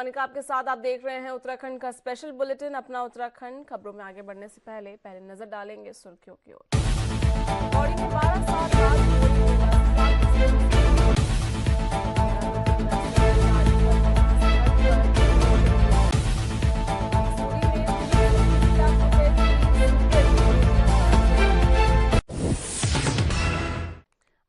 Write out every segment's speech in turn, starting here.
मोनिका आपके साथ। आप देख रहे हैं उत्तराखंड का स्पेशल बुलेटिन अपना उत्तराखंड। खबरों में आगे बढ़ने से पहले नजर डालेंगे सुर्खियों की ओर। पौड़ी में 12 साल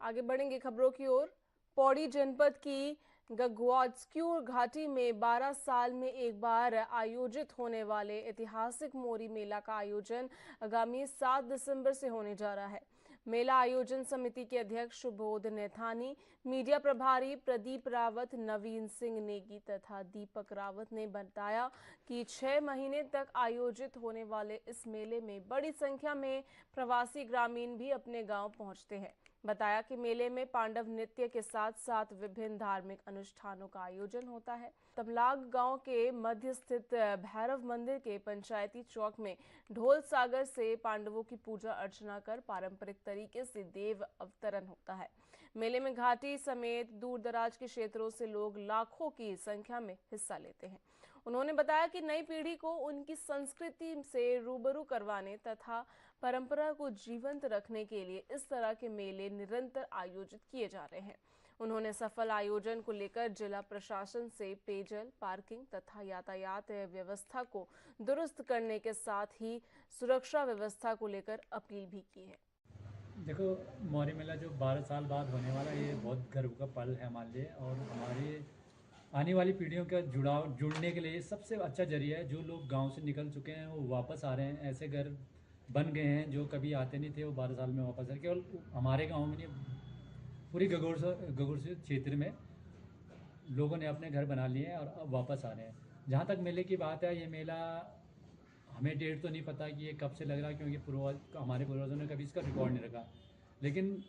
आगे बढ़ेंगे खबरों की ओर। पौड़ी जनपद की गगवास्क्यूर घाटी में 12 साल में एक बार आयोजित होने वाले ऐतिहासिक मोरी मेला का आयोजन आगामी 7 दिसंबर से होने जा रहा है। मेला आयोजन समिति के अध्यक्ष सुबोध नैथानी, मीडिया प्रभारी प्रदीप रावत, नवीन सिंह नेगी तथा दीपक रावत ने बताया कि 6 महीने तक आयोजित होने वाले इस मेले में बड़ी संख्या में प्रवासी ग्रामीण भी अपने गांव पहुंचते हैं। बताया कि मेले में पांडव नृत्य के साथ साथ विभिन्न धार्मिक अनुष्ठानों का आयोजन होता है। तमलाग गांव के मध्य स्थित भैरव मंदिर के पंचायती चौक में ढोल सागर से पांडवों की पूजा अर्चना कर पारंपरिक तरीके से देव अवतरण होता है। मेले में घाटी समेत दूर दराज के क्षेत्रों से लोग लाखों की संख्या में हिस्सा लेते हैं। उन्होंने बताया कि नई पीढ़ी को उनकी संस्कृति से रूबरू करवाने तथा परंपरा को जीवंत रखने के लिए इस तरह के मेले निरंतर आयोजित किए जा रहे हैं। उन्होंने सफल आयोजन को लेकर जिला प्रशासन से पेयजल, पार्किंग तथा यातायात व्यवस्था को दुरुस्त करने के साथ ही सुरक्षा व्यवस्था को लेकर अपील भी की है। देखो, मौरी मेला जो 12 साल बाद होने वाला है, ये बहुत गर्व का पल है हमारे लिए और हमारी आने वाली पीढ़ियों का जुड़ने के लिए सबसे अच्छा जरिया है। जो लोग गांव से निकल चुके हैं वो वापस आ रहे हैं, ऐसे घर बन गए हैं जो कभी आते नहीं थे, वो 12 साल में वापस आ रहे। केवल हमारे गांव में नहीं, पूरी गगोर से क्षेत्र में लोगों ने अपने घर बना लिए हैं और अब वापस आ रहे हैं। जहाँ तक मेले की बात है, ये मेला हमें डेट तो नहीं पता कि ये कब से लग रहा है, क्योंकि हमारे पूर्वजों ने कभी इसका रिकॉर्ड नहीं रखा। लेकिन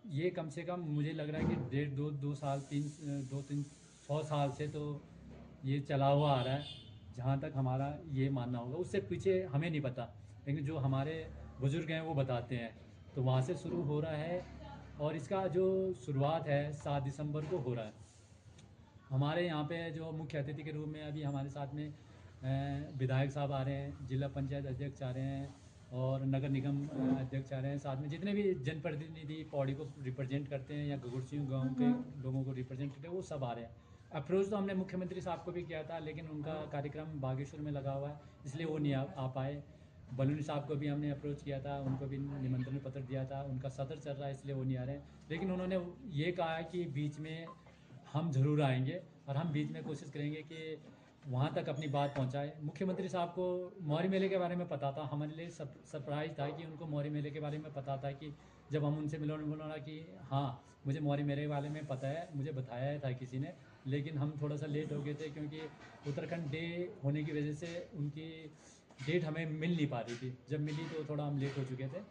ये कम से कम मुझे लग रहा है कि डेढ़ दो साल 100 साल से तो ये चला हुआ आ रहा है। जहाँ तक हमारा ये मानना होगा, उससे पीछे हमें नहीं पता, लेकिन जो हमारे बुज़ुर्ग हैं वो बताते हैं। तो वहाँ से शुरू हो रहा है और इसका जो शुरुआत है 7 दिसंबर को हो रहा है। हमारे यहाँ पे जो मुख्य अतिथि के रूप में अभी हमारे साथ में विधायक साहब आ रहे हैं, जिला पंचायत अध्यक्ष आ रहे हैं और नगर निगम अध्यक्ष आ रहे हैं। साथ में जितने भी जनप्रतिनिधि पौड़ी को रिप्रेजेंट करते हैं या गगुड़सियों गांव के लोगों को रिप्रेजेंट करते हैं, वो सब आ रहे हैं। अप्रोच तो हमने मुख्यमंत्री साहब को भी किया था, लेकिन उनका कार्यक्रम बागेश्वर में लगा हुआ है, इसलिए वो नहीं आ पाए। बलूनी साहब को भी हमने अप्रोच किया था, उनको भी निमंत्रण पत्र दिया था, उनका सदर चल रहा है इसलिए वो नहीं आ रहे हैं। लेकिन उन्होंने ये कहा है कि बीच में हम ज़रूर आएंगे और हम बीच में कोशिश करेंगे कि वहाँ तक अपनी बात पहुँचाए। मुख्यमंत्री साहब को मौरी मेले के बारे में पता था, हमारे लिए सरप्राइज़ था कि उनको मौरी मेले के बारे में पता था। कि जब हम उनसे मिलोना कि हाँ, मुझे मौरी मेले के बारे में पता है, मुझे बताया था किसी ने, लेकिन हम थोड़ा सा लेट हो गए थे क्योंकि उत्तराखंड डे होने की वजह से उनकी डेट हमें मिल नहीं पा रही थी। जब मिली तो थोड़ा हम लेट हो चुके थे।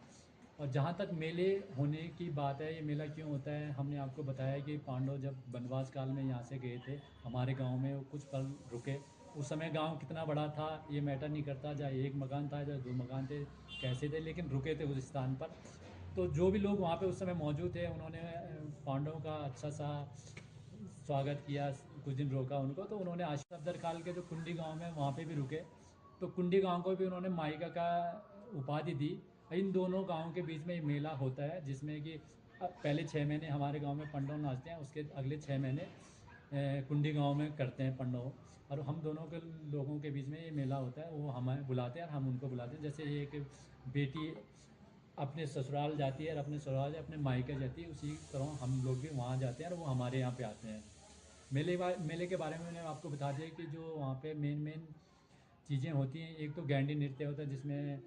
और जहाँ तक मेले होने की बात है, ये मेला क्यों होता है, हमने आपको बताया कि पांडव जब वनवास काल में यहाँ से गए थे, हमारे गांव में वो कुछ पल रुके। उस समय गांव कितना बड़ा था ये मैटर नहीं करता, चाहे एक मकान था चाहे 2 मकान थे, कैसे थे, लेकिन रुके थे उस स्थान पर। तो जो भी लोग वहाँ पे उस समय मौजूद थे, उन्होंने पांडवों का अच्छा सा स्वागत किया, कुछ दिन रोका उनको। तो उन्होंने आशीर्वाद काल के जो कुंडी गाँव में, वहाँ पर भी रुके। तो कुंडी गांव को भी उन्होंने माइका का उपाधि दी। इन दोनों गांवों के बीच में ये मेला होता है, जिसमें कि पहले 6 महीने हमारे गांव में पंडव नाचते हैं, उसके अगले 6 महीने कुंडी गांव में करते हैं पंडव। और हम दोनों के लोगों के बीच में ये मेला होता है, वो हमें बुलाते हैं और हम उनको बुलाते हैं। जैसे एक बेटी अपने ससुराल जाती है और अपने ससुराल से अपने मायके जाती है, उसी तरह हम लोग भी वहाँ जाते हैं और वो हमारे यहाँ पे आते हैं। मेले के बारे में मैंने आपको बता दिया कि जो वहाँ पे मेन चीज़ें होती हैं। एक तो गैंडी नृत्य होता है, जिसमें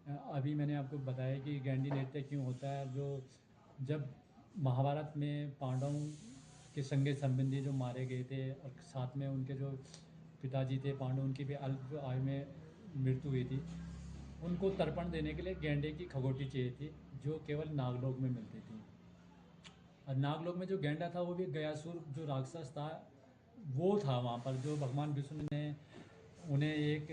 अभी मैंने आपको बताया कि गैंडी नृत्य क्यों होता है। जो जब महाभारत में पांडवों के संगे संबंधी जो मारे गए थे और साथ में उनके जो पिताजी थे पांडव, उनकी भी अल्प आयु में मृत्यु हुई थी, उनको तर्पण देने के लिए गैंडे की खगोटी चाहिए थी, जो केवल नागलोक में मिलती थी। और नागलोक में जो गैंडा था वो भी गयासुर जो राक्षस था वो था वहाँ पर। जो भगवान विष्णु ने उन्हें एक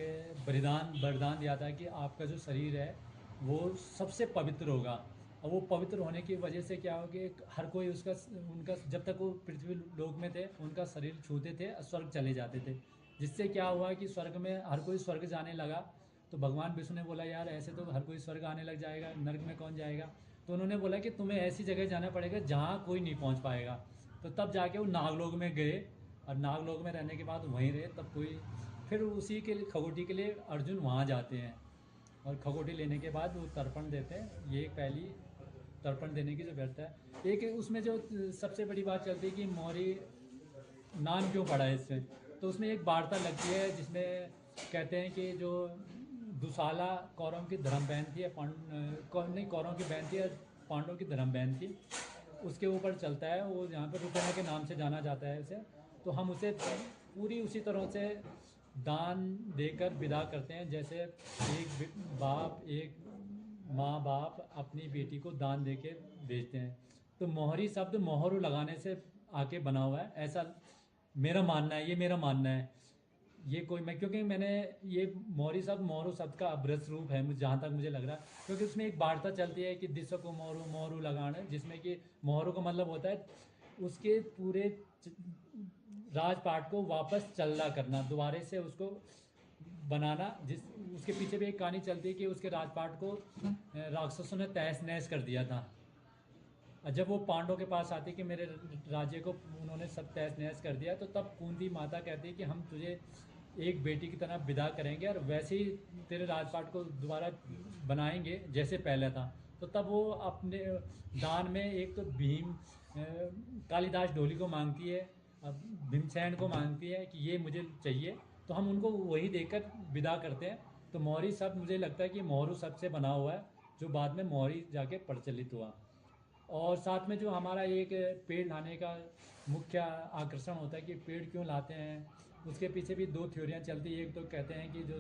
वरदान दिया था कि आपका जो शरीर है वो सबसे पवित्र होगा। और वो पवित्र होने की वजह से क्या हो कि हर कोई उनका जब तक वो पृथ्वी लोक में थे उनका शरीर छूते थे, स्वर्ग चले जाते थे। जिससे क्या हुआ कि स्वर्ग में हर कोई स्वर्ग जाने लगा। तो भगवान विष्णु ने बोला यार ऐसे तो हर कोई स्वर्ग आने लग जाएगा, नर्क में कौन जाएगा। तो उन्होंने बोला कि तुम्हें ऐसी जगह जाना पड़ेगा जहाँ कोई नहीं पहुँच पाएगा। तो तब जाके वो नागलोक में गए, और नागलोक में रहने के बाद वहीं रहे। तब कोई फिर उसी के लिए खगोटी के लिए अर्जुन वहाँ जाते हैं, और खगोटी लेने के बाद वो तर्पण देते हैं। ये एक पहली तर्पण देने की जो व्यवस्था है। एक उसमें जो सबसे बड़ी बात चलती है कि मौर्य नाम क्यों पड़ा है इसमें, तो उसमें एक वार्ता लगती है जिसमें कहते हैं कि जो दुशाला कौरव की धर्म बहन थी, या नहीं कौरव की बहन थी या पांडवों की धर्म बहन थी, उसके ऊपर चलता है। वो यहाँ पर रुपना के नाम से जाना जाता है उसे। तो हम उसे पूरी उसी तरह से दान देकर विदा करते हैं, जैसे एक माँ बाप अपनी बेटी को दान देके भेजते हैं। तो मोहरी शब्द मोहरू लगाने से आके बना हुआ है, ऐसा मेरा मानना है। ये मेरा मानना है। ये कोई मैं क्योंकि मैंने ये मोहरी शब्द मोहरू शब्द का अभ्रस रूप है जहाँ तक मुझे लग रहा है, क्योंकि उसमें एक वार्ता चलती है कि दिशा को मोहरू मोहरू लगाना, जिसमें कि मोहरू का मतलब होता है उसके पूरे राजपाट को वापस चलना करना, दोबारे से उसको बनाना। जिस उसके पीछे भी एक कहानी चलती है कि उसके राजपाट को राक्षसों ने तहस नहस कर दिया था। जब वो पांडवों के पास आती कि मेरे राज्य को उन्होंने सब तहस नहस कर दिया, तो तब कुंती माता कहती है कि हम तुझे एक बेटी की तरह विदा करेंगे और वैसे ही तेरे राजपाट को दोबारा बनाएंगे जैसे पहले था। तो तब वो अपने दान में एक तो कालिदास ढोली को मांगती है, भीमसेन को मांगती है कि ये मुझे चाहिए, तो हम उनको वही देकर विदा करते हैं। तो मोहरी शब्द मुझे लगता है कि मोहरू शब्द से बना हुआ है, जो बाद में मोहरी जाके प्रचलित हुआ। और साथ में जो हमारा एक पेड़ लाने का मुख्य आकर्षण होता है कि पेड़ क्यों लाते हैं, उसके पीछे भी दो थ्योरियाँ चलती है। एक तो कहते हैं कि जो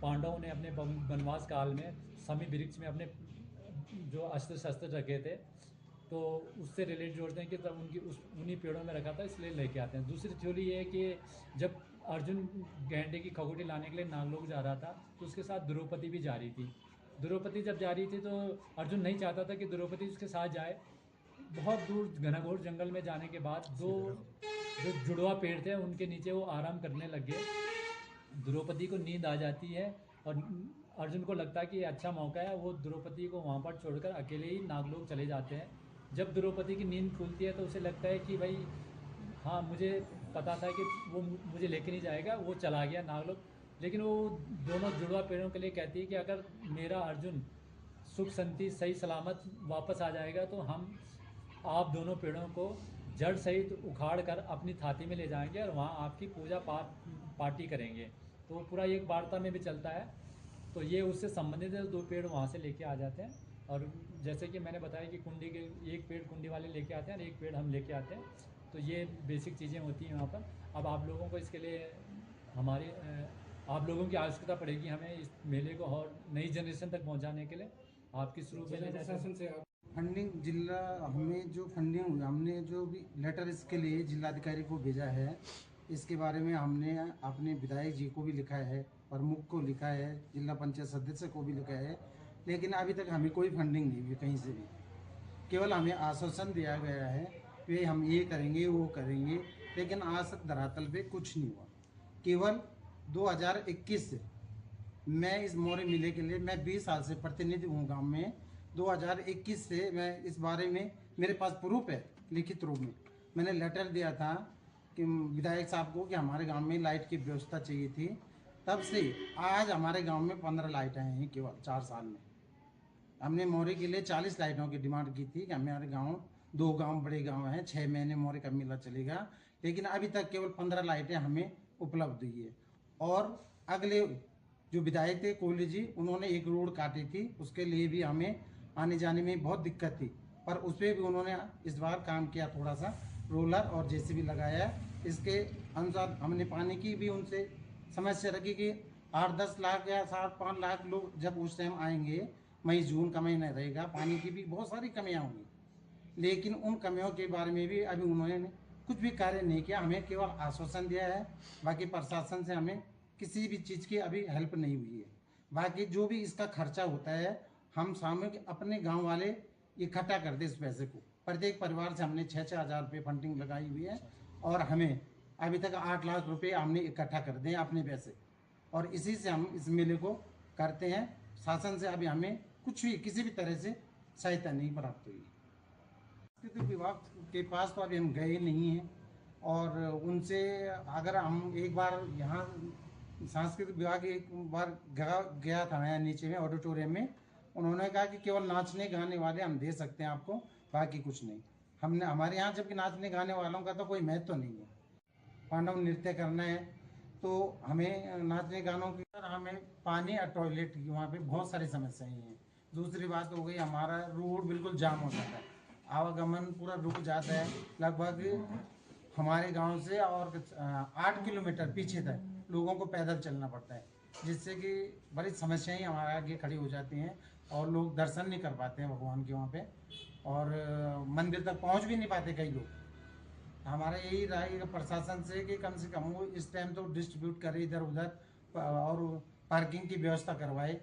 पांडवों ने अपने वनवास काल में समी वृक्ष में अपने जो अस्त्र शस्त्र रखे थे, तो उससे रिलेट जोड़ते हैं कि तब उन्हीं पेड़ों में रखा था, इसलिए लेके आते हैं। दूसरी थ्योरी ये है कि जब अर्जुन गैंडे की खगोटी लाने के लिए नागलोक जा रहा था, तो उसके साथ द्रौपदी भी जा रही थी। द्रौपदी जब जा रही थी तो अर्जुन नहीं चाहता था कि द्रौपदी उसके साथ जाए। बहुत दूर घनघोर जंगल में जाने के बाद दो जो जुड़वा पेड़ थे उनके नीचे वो आराम करने लग गए। द्रौपदी को नींद आ जाती है, और अर्जुन को लगता है कि ये अच्छा मौका है, वो द्रौपदी को वहाँ पर छोड़कर अकेले ही नागलोक चले जाते हैं। जब द्रौपदी की नींद खुलती है तो उसे लगता है कि भाई हाँ, मुझे पता था कि वो मुझे लेके नहीं जाएगा, वो चला गया नागलोक। लेकिन वो दोनों जुड़वा पेड़ों के लिए कहती है कि अगर मेरा अर्जुन सुख शांति सही सलामत वापस आ जाएगा तो हम आप दोनों पेड़ों को जड़ सहित उखाड़ कर अपनी थाती में ले जाएंगे और वहाँ आपकी पूजा पार्टी करेंगे। तो वो पूरा एक वार्ता में भी चलता है। तो ये उससे संबंधित है, दो पेड़ वहाँ से लेके आ जाते हैं। और जैसे कि मैंने बताया कि कुंडी के एक पेड़ कुंडी वाले लेके आते हैं और एक पेड़ हम लेके आते हैं। तो ये बेसिक चीज़ें होती हैं वहाँ पर। अब आप लोगों को इसके लिए हमारी आप लोगों की आवश्यकता पड़ेगी हमें इस मेले को और नई जनरेशन तक पहुँचाने के लिए। आपकी शुरू में प्रशासन से फंडिंग जिला हमें जो फंडिंग हुई, हमने जो भी लेटर इसके लिए जिलाधिकारी को भेजा है, इसके बारे में हमने अपने विधायक जी को भी लिखा है, प्रमुख को लिखा है, जिला पंचायत सदस्य को भी लिखा है, लेकिन अभी तक हमें कोई फंडिंग नहीं हुई कहीं से भी। केवल हमें आश्वासन दिया गया है कि हम ये करेंगे वो करेंगे, लेकिन आज तक धरातल पे कुछ नहीं हुआ। केवल 2021 से मैं इस मौर्य मेले के लिए मैं 20 साल से प्रतिनिधि हूँ गांव में। 2021 से मैं इस बारे में मेरे पास प्रूफ है, लिखित रूप में मैंने लेटर दिया था कि विधायक साहब को कि हमारे गांव में लाइट की व्यवस्था चाहिए थी। तब से आज हमारे गांव में 15 लाइटें हैं केवल 4 साल में। हमने मौर्य के लिए 40 लाइटों की डिमांड की थी कि हमारे गाँव 2 गाँव बड़े गाँव हैं, 6 महीने मौर्य का मेला चलेगा, लेकिन अभी तक केवल 15 लाइटें हमें उपलब्ध हुई है। और अगले जो विधायक थे कोहली जी, उन्होंने एक रोड काटी थी, उसके लिए भी हमें आने जाने में बहुत दिक्कत थी, पर उस पर भी उन्होंने इस बार काम किया, थोड़ा सा रोलर और जेसीबी लगाया। इसके अनुसार हमने पानी की भी उनसे समस्या रखी कि 8-10 लाख या 7-5 लाख लोग जब उस टाइम आएंगे, मई जून का महीना रहेगा, पानी की भी बहुत सारी कमियाँ होंगी, लेकिन उन कमियों के बारे में भी अभी उन्होंने कुछ भी कार्य नहीं किया। हमें केवल आश्वासन दिया है, बाकी प्रशासन से हमें किसी भी चीज़ की अभी हेल्प नहीं हुई है। बाकी जो भी इसका खर्चा होता है, हम सामूहिक अपने गांव वाले इकट्ठा कर दे इस पैसे को। प्रत्येक परिवार से हमने 6-6 हज़ार रुपये फंडिंग लगाई हुई है, और हमें अभी तक 8 लाख रुपए हमने इकट्ठा कर दिए अपने पैसे, और इसी से हम इस मेले को करते हैं। शासन से अभी हमें कुछ भी किसी भी तरह से सहायता नहीं प्राप्त हुई। सांस्कृतिक विभाग के पास तो अभी हम गए नहीं हैं, और उनसे अगर हम एक बार यहाँ सांस्कृतिक विभाग एक बार गया था यहाँ नीचे में ऑडिटोरियम में, उन्होंने कहा कि केवल नाचने गाने वाले हम दे सकते हैं आपको, बाकी कुछ नहीं। हमने हमारे यहाँ जबकि नाचने गाने वालों का तो कोई महत्व तो नहीं है। पांडव नृत्य करना है तो हमें नाचने गानों की हमें पानी और टॉयलेट की वहाँ पे बहुत सारी समस्याएं हैं। दूसरी बात हो गई, हमारा रोड बिल्कुल जाम हो जाता है, आवागमन पूरा रुक जाता है। लगभग हमारे गांव से और 8 किलोमीटर पीछे तक लोगों को पैदल चलना पड़ता है, जिससे कि बड़ी समस्याएं हमारे आगे खड़ी हो जाती हैं और लोग दर्शन नहीं कर पाते हैं भगवान के वहाँ पे, और मंदिर तक पहुँच भी नहीं पाते कई लोग। हमारा यही रहा है प्रशासन से कि कम से कम वो इस टाइम तो डिस्ट्रीब्यूट करे इधर उधर और पार्किंग की व्यवस्था करवाए।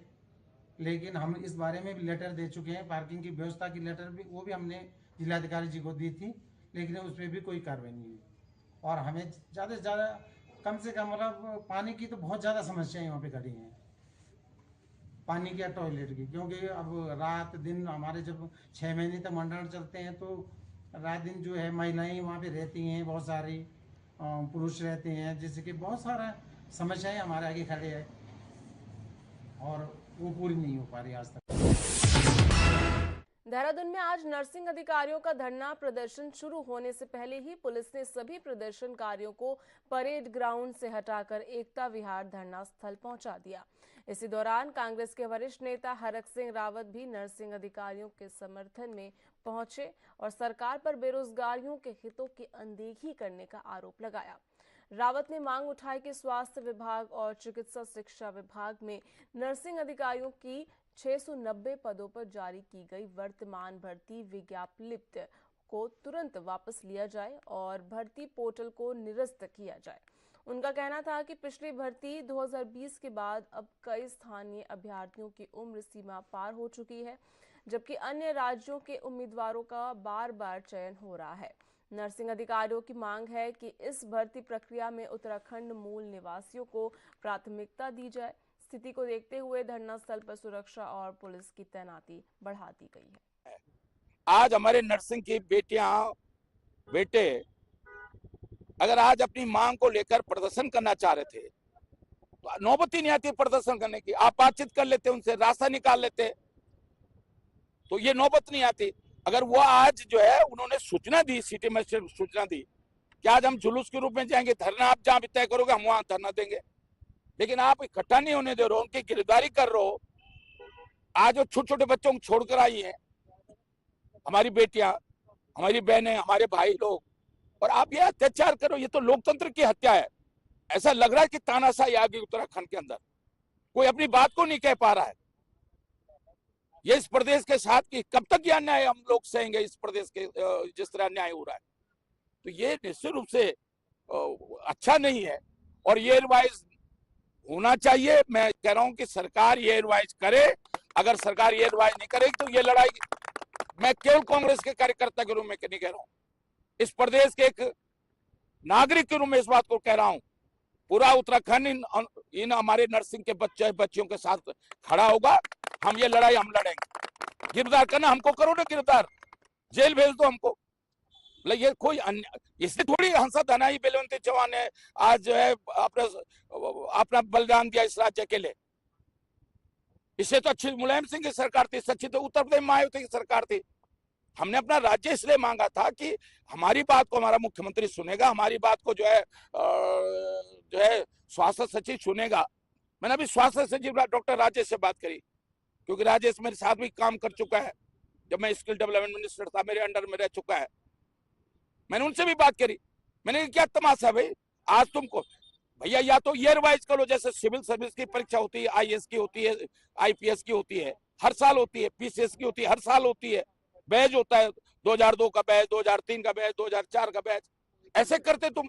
लेकिन हम इस बारे में भी लेटर दे चुके हैं, पार्किंग की व्यवस्था की लेटर भी वो भी हमने जिलाधिकारी जी को दी थी, लेकिन उस पर भी कोई कार्रवाई नहीं हुई। और हमें ज़्यादा से ज़्यादा कम से कम मतलब पानी की तो बहुत ज़्यादा समस्याएं वहाँ पे खड़ी हैं, पानी की या टॉयलेट की। क्योंकि अब रात दिन हमारे जब 6 महीने तक मंडन चलते हैं तो रात दिन जो है महिलाएं वहाँ पे रहती हैं, बहुत सारी पुरुष रहते हैं, जिससे कि बहुत सारा समस्याएं हमारे आगे खड़े हैं और वो पूरी नहीं हो पा रही आज तक। देहरादून में आज नर्सिंग अधिकारियों का धरना प्रदर्शन शुरू होने से पहले ही पुलिस ने सभी प्रदर्शनकारियों को परेड ग्राउंड से हटाकर एकता विहार धरना स्थल पहुंचा दिया। इसी दौरान कांग्रेस के वरिष्ठ नेता हरक सिंह रावत भी नर्सिंग अधिकारियों के समर्थन में पहुंचे और सरकार पर बेरोजगारियों के हितों की अनदेखी करने का आरोप लगाया। रावत ने मांग उठाई कि स्वास्थ्य विभाग और चिकित्सा शिक्षा विभाग में नर्सिंग अधिकारियों की 690 पदों पर जारी की गई वर्तमान भर्ती विज्ञप्ति को तुरंत वापस लिया जाए और भर्ती पोर्टल को निरस्त किया जाए। उनका कहना था कि पिछली भर्ती 2020 के बाद अब कई स्थानीय अभ्यर्थियों की उम्र सीमा पार हो चुकी है, जबकि अन्य राज्यों के उम्मीदवारों का बार बार चयन हो रहा है। नर्सिंग अधिकारियों की मांग है कि इस भर्ती प्रक्रिया में उत्तराखंड मूल निवासियों को प्राथमिकता दी जाए। स्थिति को देखते हुए धरना स्थल पर सुरक्षा और पुलिस की तैनाती बढ़ा दी गई है। आज हमारे नर्सिंग की बेटियां बेटे अगर आज अपनी मांग को लेकर प्रदर्शन करना चाह रहे थे तो नौबत ही नहीं आती प्रदर्शन करने की। आप बातचीत कर लेते, उनसे रास्ता निकाल लेते, तो ये नौबत नहीं आती। अगर वो आज जो है उन्होंने सूचना दी, सिटी मजिस्ट्रेट सूचना दी कि आज हम जुलूस के रूप में जाएंगे, धरना आप जहां भी तय करोगे हम वहां धरना देंगे, लेकिन आप इकट्ठा नहीं होने दे रहे हो, उनकी गिरफ्तारी कर रहे हो। आज वो छोटे छोटे बच्चों को छोड़कर आई हैं, हमारी बेटियां, हमारी बहनें, हमारे भाई लोग, और आप ये अत्याचार करो। ये तो लोकतंत्र की हत्या है। ऐसा लग रहा है कि तानाशाही आ गई उत्तराखंड के अंदर, कोई अपनी बात को नहीं कह पा रहा है। ये इस प्रदेश के साथ की कब तक यह अन्याय हम लोग सहेंगे? इस प्रदेश के जिस तरह अन्याय हो रहा है, तो ये निश्चित रूप से अच्छा नहीं है और ये रिवाइज होना चाहिए। मैं कह रहा हूं कि सरकार ये रिवाइज करे। अगर सरकार ये रिवाइज नहीं करेगी तो ये लड़ाई मैं केवल कांग्रेस के कार्यकर्ता के रूप में नहीं कह रहा हूं, इस प्रदेश के एक नागरिक के रूप में इस बात को कह रहा हूं। पूरा उत्तराखंड इन हमारे नर्सिंग के बच्चियों के साथ खड़ा होगा। हम ये लड़ाई हम लड़ेंगे। गिरफ्तार करना हमको करो ना, गिरफ्तार, जेल भेज दो हमको। ये कोई इससे थोड़ी हंसा धनाई बेलवंती चौहान ने आज जो है अपना बलिदान दिया इस राज्य के लिए। इससे तो अच्छी मुलायम सिंह की सरकार थी, सच्ची तो उत्तर प्रदेश में मायावती की सरकार थी। हमने अपना राज्य इसलिए मांगा था कि हमारी बात को हमारा मुख्यमंत्री सुनेगा, हमारी बात को जो है स्वास्थ्य सचिव सुनेगा। मैंने अभी स्वास्थ्य सचिव डॉक्टर राजेश से बात करी, क्योंकि राजेश मेरे साथ भी काम कर चुका है, जब मैं स्किल डेवलपमेंट मिनिस्टर था मेरे अंडर में रह चुका है। मैंने उनसे भी बात करी। मैंने क्या तमाशा भाई, आज तुमको भैया या तो ये रिवाइज करो, जैसे सिविल सर्विस की परीक्षा होती है, आईएएस की होती है, आईपीएस की होती है, हर साल होती है, पीसीएस की होती है, हर साल होती है, बैच होता है, 2002 का बैच, 2003 का बैच, 2004 का बैच, ऐसे करते तुम।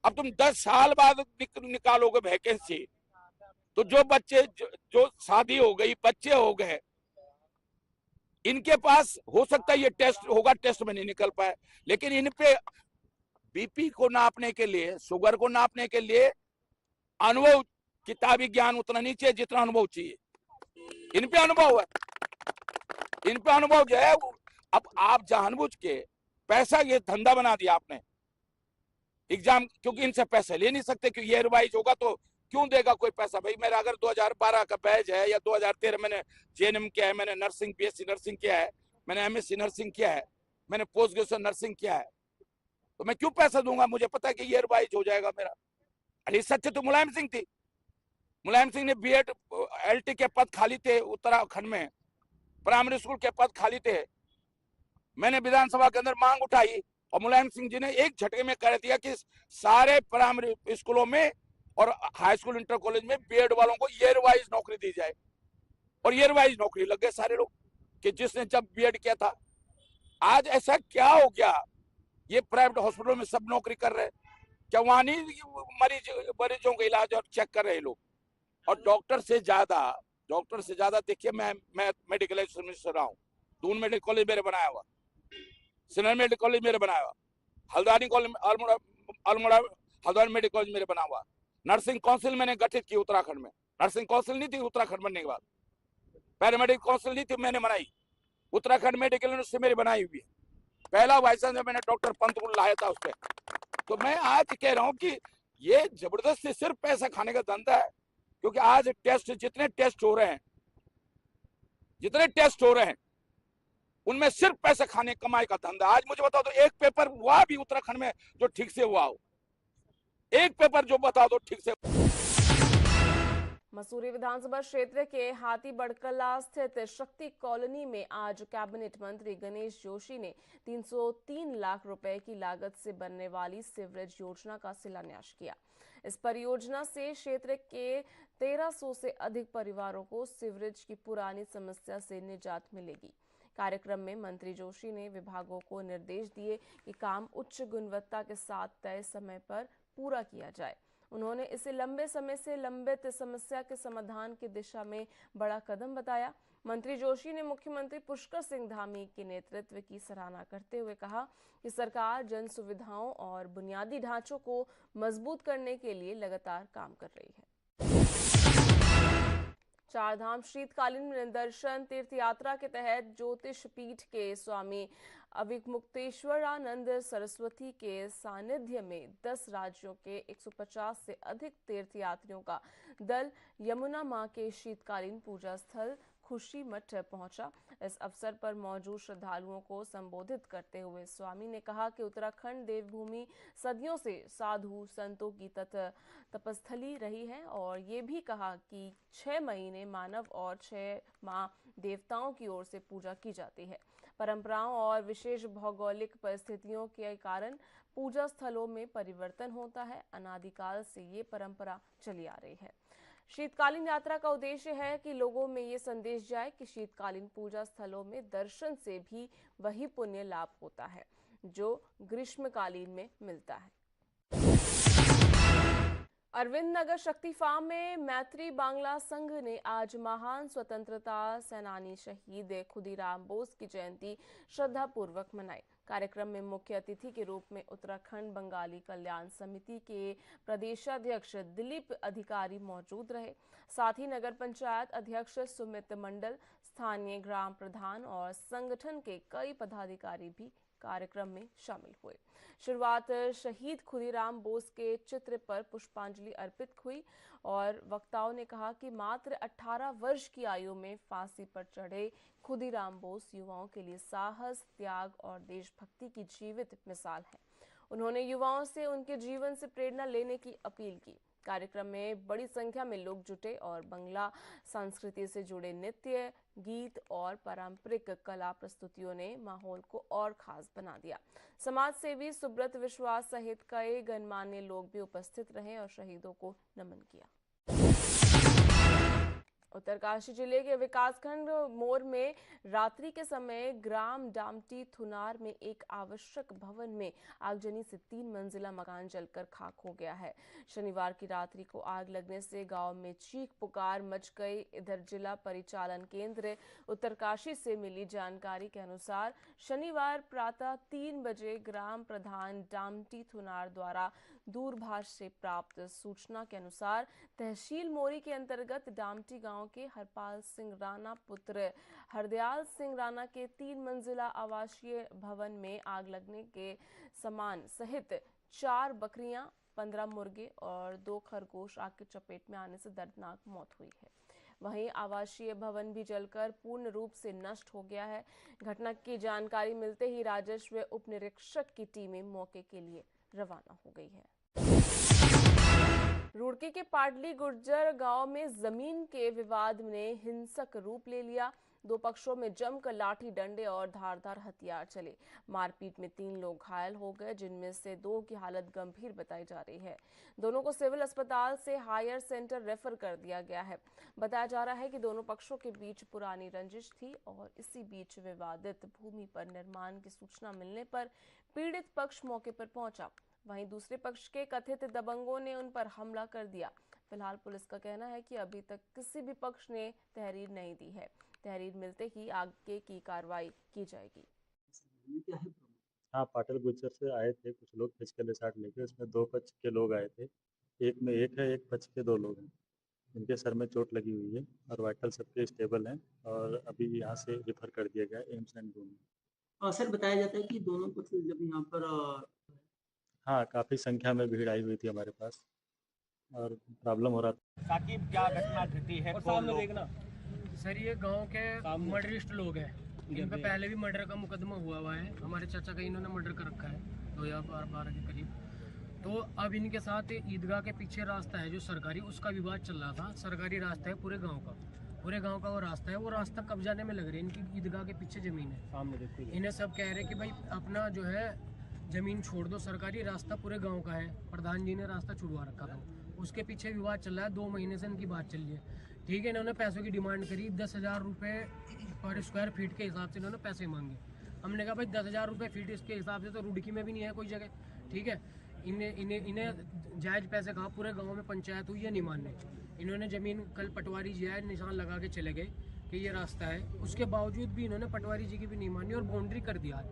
अब तुम 10 साल बाद निकालोगे वैकेंसी, तो जो बच्चे जो शादी हो गई, बच्चे हो गए, इनके पास हो सकता है ये टेस्ट होगा, टेस्ट में नहीं निकल पाए, लेकिन इन पे बीपी को नापने के लिए, शुगर को नापने के लिए अनुभव, किताबी ज्ञान उतना नहीं चाहिए जितना अनुभव चाहिए। इन पे अनुभव है, इन पे अनुभव जो है। अब आप जानबूझ के पैसा, ये धंधा बना दिया आपने एग्जाम, क्योंकि इनसे पैसे ले नहीं सकते, क्योंकि ये रिवाइज होगा तो क्यों देगा कोई पैसा। भाई मेरा अगर 2012 का बैच है या 2013 मैंने जेएनएम किया है, मैंने नर्सिंग बीएससी नर्सिंग किया है, मैंने एमएससी नर्सिंग किया है, मैंने पोस्ट ग्रेजुएशन नर्सिंग किया है, तो मैं क्यों पैसा दूंगा। मुझे पता है कि ये रिवाइज हो जाएगा मेरा। अरे सच्चे तो मुलायम सिंह थी, मुलायम सिंह ने बीएड एलटी के पद खाली थे उत्तराखंड में, प्राइमरी स्कूल के पद खाली थे। मैंने विधानसभा के अंदर मांग उठाई और मुलायम सिंह जी ने एक झटके में कर दिया कि सारे प्राइमरी स्कूलों में और हाई स्कूल इंटर कॉलेज में बीएड वालों को ईयर वाइज नौकरी दी जाए। और ईयर वाइज नौकरी लग गए सारे लोग, कि जिसने जब बीएड किया था। आज ऐसा क्या हो गया, ये प्राइवेट हॉस्पिटलों में सब नौकरी कर रहे हैं, क्या वहां नहीं मरीजों का इलाज और चेक कर रहे लोग। और डॉक्टर से ज्यादा देखिए, मैं मेडिकल एजुकेशन से रहा हूँ। दून मेडिकल कॉलेज मेरे बनाया हुआ, सिनर मेडिकल कॉलेज मेरे बनाया हुआ, Haldwani college, Almora Haldwani medical college मेरे बना हुआ। नर्सिंग काउंसिल मैंने गठित की उत्तराखंड में, नर्सिंग काउंसिल नहीं थी उत्तराखंड बनने के बाद, पैरामेडिकल काउंसिल नहीं थी, मैंने बनाई। उत्तराखंड मेडिकल यूनिवर्सिटी मेरी बनाई हुई है। पहला वाइस चांसलर मैंने डॉक्टर पंत को लाया था उस पर। तो मैं आज कह रहा हूं कि ये जबरदस्ती सिर्फ पैसा खाने का धंधा है, क्योंकि आज जितने टेस्ट हो रहे हैं उनमें सिर्फ पैसा खाने कमाई का धंधा। आज मुझे बताओ तो एक पेपर हुआ भी उत्तराखंड में जो ठीक से हुआ हो, एक पेपर जो बता दो ठीक से। मसूरी विधानसभा क्षेत्र के हाथी बड़कला स्थित शक्ति कॉलोनी में आज कैबिनेट मंत्री गणेश जोशी ने 303 लाख रुपए की लागत से बनने वाली सीवरेज योजना का शिलान्यास किया। इस परियोजना से क्षेत्र के 1300 से अधिक परिवारों को सीवरेज की पुरानी समस्या से निजात मिलेगी। कार्यक्रम में मंत्री जोशी ने विभागों को निर्देश दिए कि काम उच्च गुणवत्ता के साथ तय समय पर पूरा किया जाए। उन्होंने इसे लंबे समय से लंबित समस्या के समाधान की दिशा में बड़ा कदम बताया। मंत्री जोशी ने मुख्यमंत्री पुष्कर सिंह धामी के नेतृत्व की सराहना करते हुए कहा कि सरकार जन सुविधाओं और बुनियादी ढांचों को मजबूत करने के लिए लगातार काम कर रही है। चारधाम शीतकालीन दर्शन तीर्थ यात्रा के तहत ज्योतिष पीठ के स्वामी अविमुक्तेश्वरानंद सरस्वती के सानिध्य में 10 राज्यों के 150 से अधिक तीर्थयात्रियों का दल यमुना मां के शीतकालीन पूजा स्थल खुशी मठ पहुंचा। इस अवसर पर मौजूद श्रद्धालुओं को संबोधित करते हुए स्वामी ने कहा कि उत्तराखंड देवभूमि सदियों से साधु संतों की तपस्थली रही है और ये भी कहा कि 6 महीने मानव और 6 माह देवताओं की ओर से पूजा की जाती है। परंपराओं और विशेष भौगोलिक परिस्थितियों के कारण पूजा स्थलों में परिवर्तन होता है। अनादिकाल से ये परंपरा चली आ रही है। शीतकालीन यात्रा का उद्देश्य है कि लोगों में ये संदेश जाए कि शीतकालीन पूजा स्थलों में दर्शन से भी वही पुण्य लाभ होता है जो ग्रीष्मकालीन में मिलता है। अरविंद नगर शक्ति फार्म में मैत्री बांग्ला संघ ने आज महान स्वतंत्रता सेनानी शहीद खुदीराम बोस की जयंती श्रद्धापूर्वक मनाई। कार्यक्रम में मुख्य अतिथि के रूप में उत्तराखंड बंगाली कल्याण समिति के प्रदेशाध्यक्ष दिलीप अधिकारी मौजूद रहे। साथ ही नगर पंचायत अध्यक्ष सुमित मंडल, स्थानीय ग्राम प्रधान और संगठन के कई पदाधिकारी भी कार्यक्रम में शामिल हुए। शुरुआत शहीद खुदीराम बोस के चित्र पर पुष्पांजलि अर्पित हुई और वक्ताओं ने कहा कि मात्र 18 वर्ष की आयु में फांसी पर चढ़े खुदीराम बोस युवाओं के लिए साहस, त्याग और देशभक्ति की जीवित मिसाल है। उन्होंने युवाओं से उनके जीवन से प्रेरणा लेने की अपील की। कार्यक्रम में बड़ी संख्या में लोग जुटे और बंगला संस्कृति से जुड़े नृत्य, गीत और पारंपरिक कला प्रस्तुतियों ने माहौल को और खास बना दिया। समाज सेवी सुब्रत विश्वास सहित कई गणमान्य लोग भी उपस्थित रहे और शहीदों को नमन किया। उत्तरकाशी जिले के विकासखंड मोर में रात्रि के समय ग्राम डामटी थुनार में एक आवश्यक भवन में आगजनी से 3 मंजिला मकान जलकर खाक हो गया है। शनिवार की रात्रि को आग लगने से गांव में चीख पुकार मच गई। इधर जिला परिचालन केंद्र उत्तरकाशी से मिली जानकारी के अनुसार शनिवार प्रातः 3 बजे ग्राम प्रधान डामटी थुनार द्वारा दूरभाष से प्राप्त सूचना के अनुसार तहसील मोरी के अंतर्गत डामटी गांव के हरपाल सिंह राणा पुत्र हरदयाल सिंह राणा के 3 मंजिला आवासीय भवन में आग लगने के सामान सहित 4 बकरियां, 15 मुर्गे और 2 खरगोश आग की चपेट में आने से दर्दनाक मौत हुई है। वहीं आवासीय भवन भी जलकर पूर्ण रूप से नष्ट हो गया है। घटना की जानकारी मिलते ही राजस्व उप निरीक्षक की टीमें मौके के लिए रवाना हो गई है। रुड़की के पाडली गुर्जर गांव में जमीन के विवाद ने हिंसक रूप ले लिया। 2 पक्षों में जमकर लाठी डंडे और धारदार हथियार चले। मारपीट में 3 लोग घायल हो गए, जिनमें से 2 की हालत गंभीर बताई जा रही है। दोनों को सिविल अस्पताल से हायर सेंटर रेफर कर दिया गया है। बताया जा रहा है कि दोनों पक्षों के बीच पुरानी रंजिश थी और इसी बीच विवादित भूमि पर निर्माण की सूचना मिलने पर पीड़ित पक्ष मौके पर पहुंचा। वहीं दूसरे पक्ष के कथित दबंगों ने उन पर हमला कर दिया। फिलहाल पुलिस का कहना है कि अभी तक किसी भी पक्ष ने तहरीर नहीं दी है। तहरीर मिलते ही आगे की कार्रवाई की जाएगी। हाँ, पाटिल गुज्जर से आए थे कुछ लोग फिजिकल असाल्ट लेके। उसमें 2 पक्ष के लोग आए थे। एक में एक है, एक पक्ष के 2 लोग हैं। इनके सर में चोट लगी हुई है और वाइटल सबके स्टेबल हैं और अभी यहाँ से रेफर कर दिया गया एम्स एंड में। सर बताया जाता है कि दोनों पक्ष जब यहाँ पर हाँ, काफ़ी संख्या में भीड़ आई हुई थी हमारे पास और प्रॉब्लम हो रहा था। साकिब, क्या घटना घटी है? सामने देखना सर, ये गांव के मर्डरिस्ट लोग हैं। इन पे पहले भी मर्डर का मुकदमा हुआ है। हमारे चाचा का इन्होंने मर्डर कर रखा है 2012 के करीब। तो अब इनके साथ ईदगाह के पीछे रास्ता है जो सरकारी, उसका विवाद चल रहा था। सरकारी रास्ता है पूरे गाँव का वो रास्ता है। वो रास्ता कब्जाने में लग रही है। इनकी ईदगाह के पीछे ज़मीन है। सामने देखो, इन्हें सब कह रहे कि भाई अपना जो है ज़मीन छोड़ दो। सरकारी रास्ता पूरे गांव का है। प्रधान जी ने रास्ता छुड़वा रखा था। उसके पीछे विवाद चल रहा है। 2 महीने से इनकी बात चल रही है। ठीक है, इन्होंने पैसों की डिमांड करी। 10,000 रुपये पर स्क्वायर फीट के हिसाब से इन्होंने पैसे मांगे। हमने कहा भाई 10,000 रुपये फीट इसके हिसाब से तो रुड़की में भी नहीं है कोई जगह। ठीक है, इन्हें जायज़ पैसे कहा। पूरे गाँव में पंचायत हुई है, नहीं मानने। इन्होंने ज़मीन कल पटवारी जी आए, निशान लगा के चले गए कि ये रास्ता है। उसके बावजूद भी इन्होंने पटवारी जी की भी नहीं मानी और बाउंड्री कर दिया।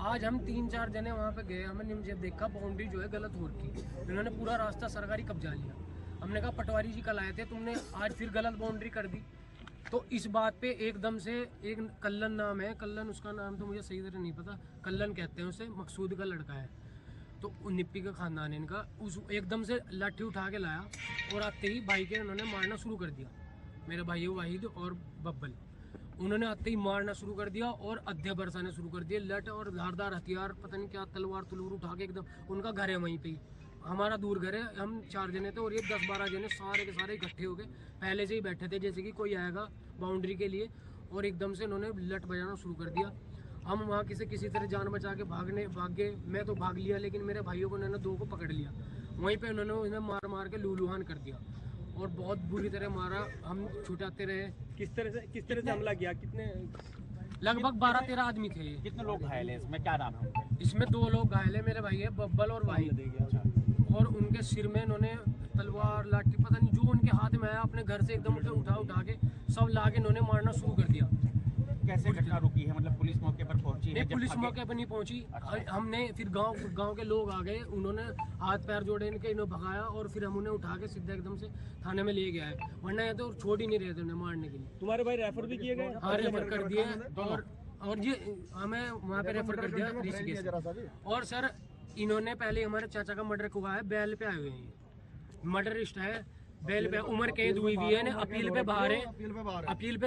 आज हम 3-4 जने वहाँ पे गए, हमने जब देखा बाउंड्री जो है गलत हो रखी। इन्होंने पूरा रास्ता सरकारी कब्जा लिया। हमने कहा पटवारी जी कल आए थे, तुमने आज फिर गलत बाउंड्री कर दी। तो इस बात पे एकदम से एक कल्लन नाम है, कल्लन उसका नाम तो मुझे सही तरह नहीं पता, कल्लन कहते हैं उसे, मकसूद का लड़का है। तो निप्पी का खानदान है इनका। उस एकदम से लाठी उठा के लाया और आते ही भाई के उन्होंने मारना शुरू कर दिया। मेरे भाई वाहिद और बब्बल, उन्होंने आते ही मारना शुरू कर दिया और अध्या बरसाने शुरू कर दिए। लट और धारदार हथियार, पता नहीं क्या, तलवार तलूर उठा के एकदम। उनका घर है वहीं पे ही, हमारा दूर घर है। हम 4 जने थे और ये 10-12 जने सारे के सारे इकट्ठे हो गए। पहले से ही बैठे थे जैसे कि कोई आएगा बाउंड्री के लिए, और एकदम से इन्होंने लट बजाना शुरू कर दिया। हम वहाँ किसी तरह जान बचा के भाग गए। मैं तो भाग लिया, लेकिन मेरे भाइयों को उन्होंने 2 को पकड़ लिया। वहीं पे उन्होंने उन्हें मार के लूलुहान कर दिया और बहुत बुरी तरह मारा। हम छुटाते रहे। किस तरह से हमला किया? कितने, लगभग 12-13 आदमी थे। कितने लोग घायल हैं? इसमें क्या नाम है उनके? इसमें 2 लोग घायल है, मेरे भाई है बब्बल और वाहिद। और उनके सिर में इन्होंने तलवार, लाठी, पता नहीं जो उनके हाथ में आया, अपने घर से एकदम उठा के सब ला के इन्होंने मारना शुरू कर दिया। कैसे घटना रुकी है? मतलब पुलिस मौके पर पहुंची है? पुलिस मौके पर नहीं पहुंची। हमने फिर गांव के लोग आ गए, उन्होंने हाथ पैर जोड़े इनके, इन्हें भगाया और फिर हम उन्हें उठा के सीधा एकदम से थाने में ले गया है। वरना ये तो छोड़ ही नहीं रहे थे उन्हें मारने के लिए। तुम्हारे भाई रेफर भी किए गए? हाँ, रेफर कर दिए और ये हमें वहाँ पे रेफर कर दिया ऋषिकेश। और सर, इन्होंने पहले हमारे चाचा का मर्डर हुआ है, बेल पे आए हुए हैं। मर्डरिस्ट है, बेल पे, उम्र कैद हुई हुई है, अपील पे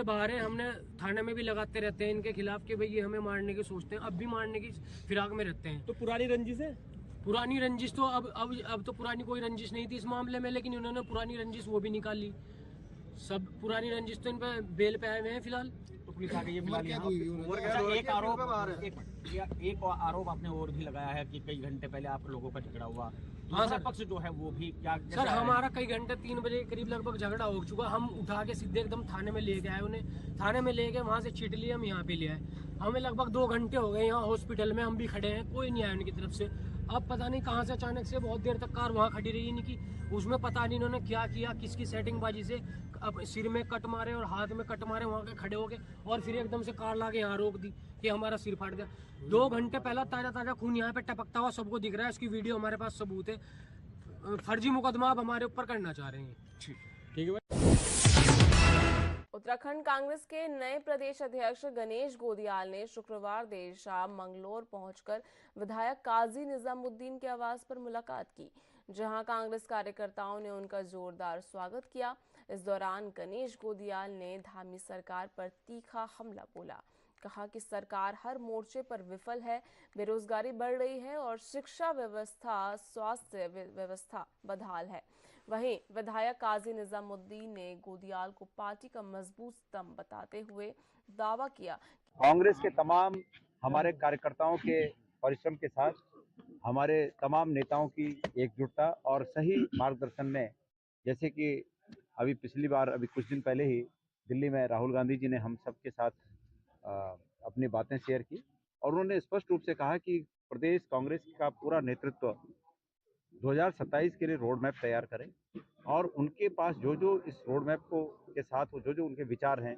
बाहर है। हमने थाने में भी लगाते रहते हैं इनके खिलाफ कि भाई ये हमें मारने की सोचते हैं, अब भी मारने की फिराक में रहते हैं। तो पुरानी रंजिश है? पुरानी रंजिश तो अब तो पुरानी कोई रंजिश नहीं थी इस मामले में, लेकिन इन्होंने पुरानी रंजिश वो भी निकाल ली। सब पुरानी रंजिश तो इन पे बेल पे आए हुए हैं फिलहाल। तो पुलिस आगे ये फिलहाल यहाँ एक आरोप आपने और भी लगाया है कि कई घंटे पहले आप लोगों का झगड़ा हुआ, दूसरा पक्ष जो है वो भी क्या सर हमारा कई घंटे 3 बजे के करीब लगभग झगड़ा हो चुका। हम उठा के सीधे एकदम थाने में ले गए उन्हें, थाने में ले गए, वहाँ से चिट लिया, हम यहाँ पे ले आए। हमें लगभग 2 घंटे हो गए यहाँ हॉस्पिटल में, हम भी खड़े हैं, कोई नहीं आया उनकी तरफ से। अब पता नहीं कहाँ से अचानक से बहुत देर तक कार वहाँ खड़ी रही इनकी, उसमें पता नहीं इन्होंने क्या किया, किसकी सेटिंगबाजी से अब सिर में कट मारे और हाथ में कट मारे वहाँ के खड़े हो गए, और फिर एकदम से कार लाके यहाँ रोक दी कि हमारा सिर फाड़ गया। 2 घंटे पहला ताजा खून यहाँ पे टपकता हुआ सबको दिख रहा है, उसकी वीडियो हमारे पास सबूत है। फर्जी मुकदमा अब हमारे ऊपर करना चाह रहे हैं। ठीक है। उत्तराखंड कांग्रेस के नए प्रदेश अध्यक्ष गणेश गोदियाल ने शुक्रवार देर शाम मंगलोर पहुंचकर विधायक काजी निजामुद्दीन के आवास पर मुलाकात की, जहां कांग्रेस कार्यकर्ताओं ने उनका जोरदार स्वागत किया। इस दौरान गणेश गोदियाल ने धामी सरकार पर तीखा हमला बोला, कहा कि सरकार हर मोर्चे पर विफल है, बेरोजगारी बढ़ रही है और शिक्षा व्यवस्था, स्वास्थ्य व्यवस्था बदहाल है। वहीं विधायक काजी निजामुद्दीन ने गोदियाल को पार्टी का मजबूत स्तंभ बताते हुए दावा किया, कांग्रेस के तमाम हमारे कार्यकर्ताओं के परिश्रम के साथ हमारे तमाम नेताओं की एकजुटता और सही मार्गदर्शन में, जैसे कि अभी पिछली बार अभी कुछ दिन पहले ही दिल्ली में राहुल गांधी जी ने हम सबके साथ अपनी बातें शेयर की और उन्होंने स्पष्ट रूप से कहा कि प्रदेश कांग्रेस का पूरा नेतृत्व 2027 के लिए रोड मैप तैयार करें और उनके पास जो जो इस रोड मैप को के साथ जो जो उनके विचार हैं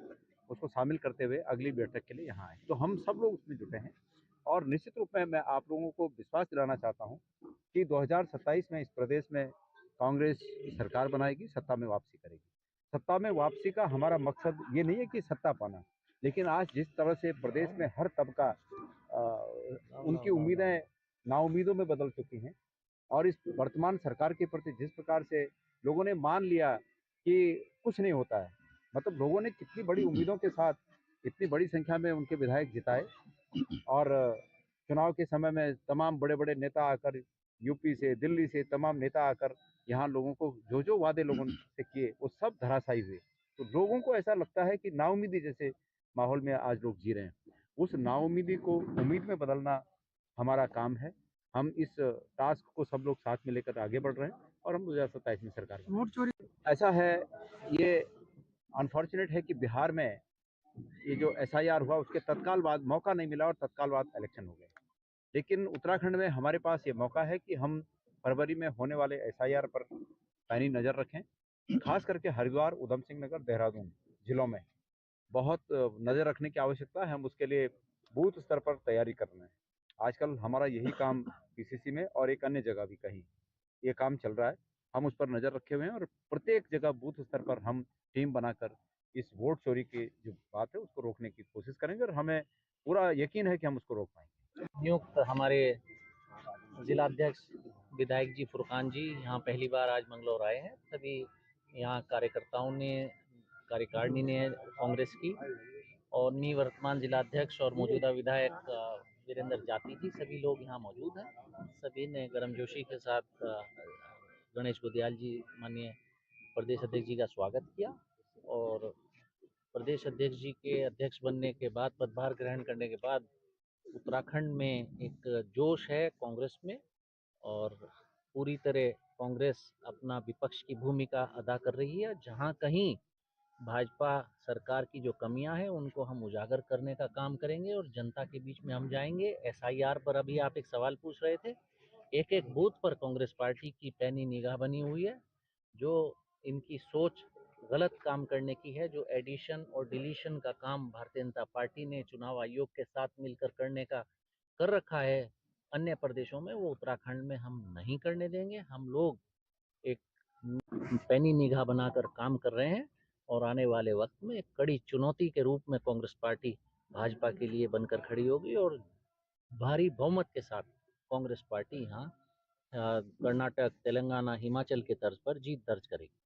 उसको शामिल करते हुए अगली बैठक के लिए यहाँ आए। तो हम सब लोग उसमें जुटे हैं और निश्चित रूप में मैं आप लोगों को विश्वास दिलाना चाहता हूँ कि 2027 में इस प्रदेश में कांग्रेस सरकार बनाएगी, सत्ता में वापसी करेगी। सत्ता में वापसी का हमारा मकसद ये नहीं है कि सत्ता पाना, लेकिन आज जिस तरह से प्रदेश में हर तबका उनकी उम्मीदें नाउम्मीदों में बदल चुकी हैं और इस वर्तमान सरकार के प्रति जिस प्रकार से लोगों ने मान लिया कि कुछ नहीं होता है, मतलब लोगों ने कितनी बड़ी उम्मीदों के साथ इतनी बड़ी संख्या में उनके विधायक जिताए और चुनाव के समय में तमाम बड़े बड़े नेता आकर यूपी से, दिल्ली से तमाम नेता आकर यहाँ लोगों को जो जो वादे लोगों से किए वो सब धराशायी हुए। तो लोगों को ऐसा लगता है कि नाउम्मीदी जैसे माहौल में आज लोग जी रहे हैं। उस नाउम्मीदी को उम्मीद में बदलना हमारा काम है। हम इस टास्क को सब लोग साथ में लेकर आगे बढ़ रहे हैं और हम 2027 में सरकार वोट चोरी ऐसा है, ये अनफॉर्चुनेट है कि बिहार में ये जो SIR हुआ उसके तत्काल बाद मौका नहीं मिला और तत्काल बाद इलेक्शन हो गए। लेकिन उत्तराखंड में हमारे पास ये मौका है कि हम फरवरी में होने वाले SIR पर पैनी नज़र रखें, खास करके हरिद्वार, उधम सिंह नगर, देहरादून जिलों में बहुत नज़र रखने की आवश्यकता है। हम उसके लिए बूथ स्तर पर तैयारी कर रहे हैं। आजकल हमारा यही काम PCC में और एक अन्य जगह भी कहीं ये काम चल रहा है। हम उस पर नज़र रखे हुए हैं और प्रत्येक जगह बूथ स्तर पर हम टीम बनाकर इस वोट चोरी की जो बात है उसको रोकने की कोशिश करेंगे और हमें पूरा यकीन है कि हम उसको रोक पाएंगे। नियुक्त हमारे जिलाध्यक्ष विधायक जी फुरकान जी यहाँ पहली बार आज मंगलौर आए हैं। सभी यहाँ कार्यकर्ताओं ने, कार्यकारिणी ने कांग्रेस की और निवर्तमान जिलाध्यक्ष और मौजूदा विधायक वीरेंद्र जाति जी, सभी लोग यहाँ मौजूद हैं। सभी ने गर्मजोशी के साथ गणेश गोदियाल जी माननीय प्रदेश अध्यक्ष जी का स्वागत किया और प्रदेश अध्यक्ष जी के अध्यक्ष बनने के बाद, पदभार ग्रहण करने के बाद उत्तराखंड में एक जोश है कांग्रेस में और पूरी तरह कांग्रेस अपना विपक्ष की भूमिका अदा कर रही है। जहां कहीं भाजपा सरकार की जो कमियां हैं उनको हम उजागर करने का काम करेंगे और जनता के बीच में हम जाएंगे। SIR पर अभी आप एक सवाल पूछ रहे थे, एक एक बूथ पर कांग्रेस पार्टी की पैनी निगाह बनी हुई है। जो इनकी सोच गलत काम करने की है, जो एडिशन और डिलीशन का काम भारतीय जनता पार्टी ने चुनाव आयोग के साथ मिलकर करने का कर रखा है अन्य प्रदेशों में, वो उत्तराखंड में हम नहीं करने देंगे। हम लोग एक पैनी निगाह बनाकर काम कर रहे हैं और आने वाले वक्त में एक कड़ी चुनौती के रूप में कांग्रेस पार्टी भाजपा के लिए बनकर खड़ी होगी और भारी बहुमत के साथ कांग्रेस पार्टी यहाँ कर्नाटक, तेलंगाना, हिमाचल के तर्ज पर जीत दर्ज करेगी।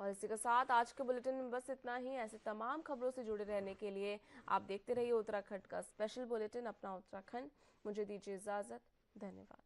और इसी के साथ आज के बुलेटिन में बस इतना ही। ऐसे तमाम खबरों से जुड़े रहने के लिए आप देखते रहिए उत्तराखंड का स्पेशल बुलेटिन अपना उत्तराखंड। मुझे दीजिए इजाजत, धन्यवाद।